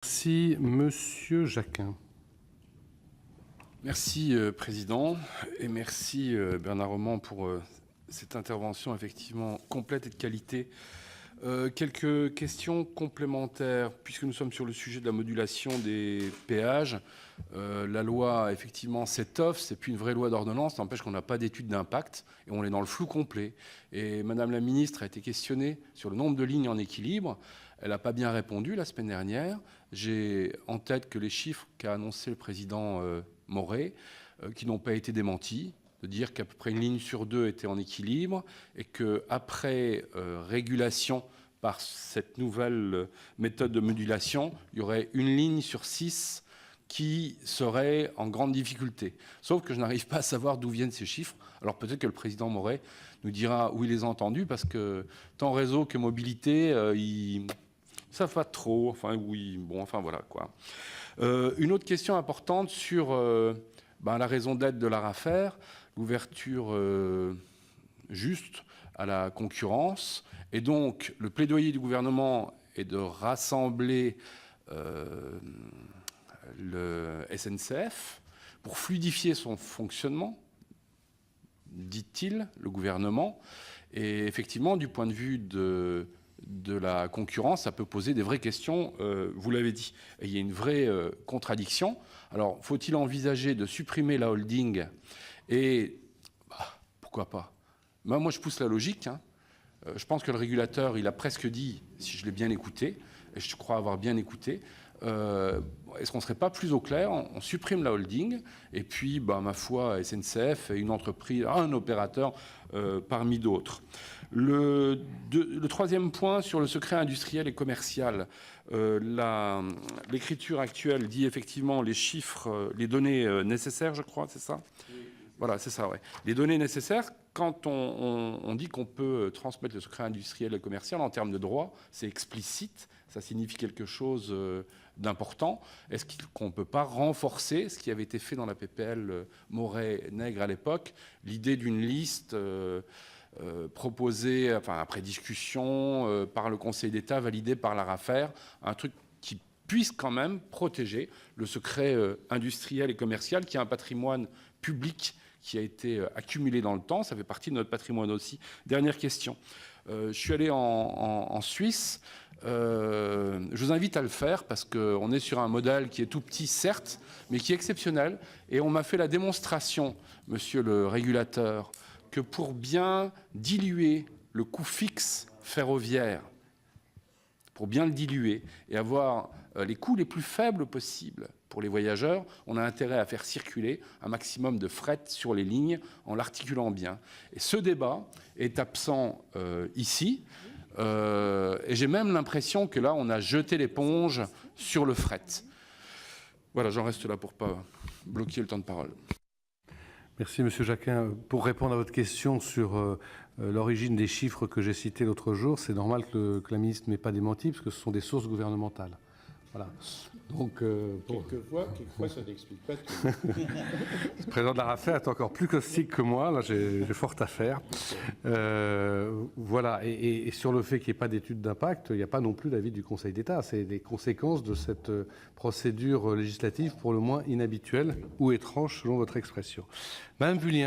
Merci, Monsieur Jacquin. Merci, Président, et merci, Bernard Roman, pour cette intervention effectivement complète et de qualité. Quelques questions complémentaires, puisque nous sommes sur le sujet de la modulation des péages. La loi, effectivement, s'étoffe, c'est plus une vraie loi d'ordonnance, n'empêche qu'on n'a pas d'étude d'impact et on est dans le flou complet. Et Madame la Ministre a été questionnée sur le nombre de lignes en équilibre. Elle n'a pas bien répondu la semaine dernière. J'ai en tête que les chiffres qu'a annoncé le président Moret, qui n'ont pas été démentis, de dire qu'à peu près une ligne sur deux était en équilibre et qu'après régulation par cette nouvelle méthode de modulation, il y aurait une ligne sur 6 qui serait en grande difficulté. Sauf que je n'arrive pas à savoir d'où viennent ces chiffres. Alors peut-être que le président Moret nous dira où il les a entendus, parce que tant réseau que mobilité, ils ne savent pas trop. Enfin, oui, bon, enfin voilà quoi. Une autre question importante sur la raison d'être de l'ARAFER, l'ouverture juste à la concurrence. Et donc, le plaidoyer du gouvernement est de rassembler le SNCF pour fluidifier son fonctionnement, dit-il, le gouvernement. Et effectivement, du point de vue de la concurrence, ça peut poser des vraies questions, vous l'avez dit. Et il y a une vraie contradiction. Alors, faut-il envisager de supprimer la holding et pourquoi pas? Moi, je pousse la logique. Je pense que le régulateur, il a presque dit, si je l'ai bien écouté, et je crois avoir bien écouté, est-ce qu'on ne serait pas plus au clair? On supprime la holding, et puis, ma foi, SNCF est une entreprise, un opérateur parmi d'autres. Le troisième point sur le secret industriel et commercial. L'écriture actuelle dit effectivement les chiffres, les données nécessaires, je crois, c'est ça? Voilà, c'est ça, ouais. Les données nécessaires, quand on dit qu'on peut transmettre le secret industriel et commercial en termes de droit, c'est explicite, ça signifie quelque chose d'important. Est-ce qu'on ne peut pas renforcer ce qui avait été fait dans la PPL Moret-Nègre à l'époque, l'idée d'une liste proposée, après discussion par le Conseil d'État, validée par l'ARAFER, un truc qui puisse quand même protéger le secret industriel et commercial, qui est un patrimoine public qui a été accumulé dans le temps. Ça fait partie de notre patrimoine aussi. Dernière question. Je suis allé en Suisse. Je vous invite à le faire parce qu'on est sur un modèle qui est tout petit, certes, mais qui est exceptionnel. Et on m'a fait la démonstration, monsieur le régulateur, que pour bien diluer le coût fixe ferroviaire, pour bien le diluer et avoir les coûts les plus faibles possibles pour les voyageurs, on a intérêt à faire circuler un maximum de fret sur les lignes en l'articulant bien. Et ce débat est absent ici. Et j'ai même l'impression que là, on a jeté l'éponge sur le fret. Voilà, j'en reste là pour ne pas bloquer le temps de parole. Merci, Monsieur Jacquin. Pour répondre à votre question sur l'origine des chiffres que j'ai cités l'autre jour, c'est normal que la ministre ne m'ait pas démenti, parce que ce sont des sources gouvernementales. Voilà. Donc, quelquefois, ça n'explique pas tout. Le président de l'ARAFER est encore plus caustique que moi. Là, j'ai fort à faire. Voilà. Et sur le fait qu'il n'y ait pas d'étude d'impact, il n'y a pas non plus l'avis du Conseil d'État. C'est des conséquences de cette procédure législative pour le moins inhabituelle ou étrange, selon votre expression. Madame Vullien.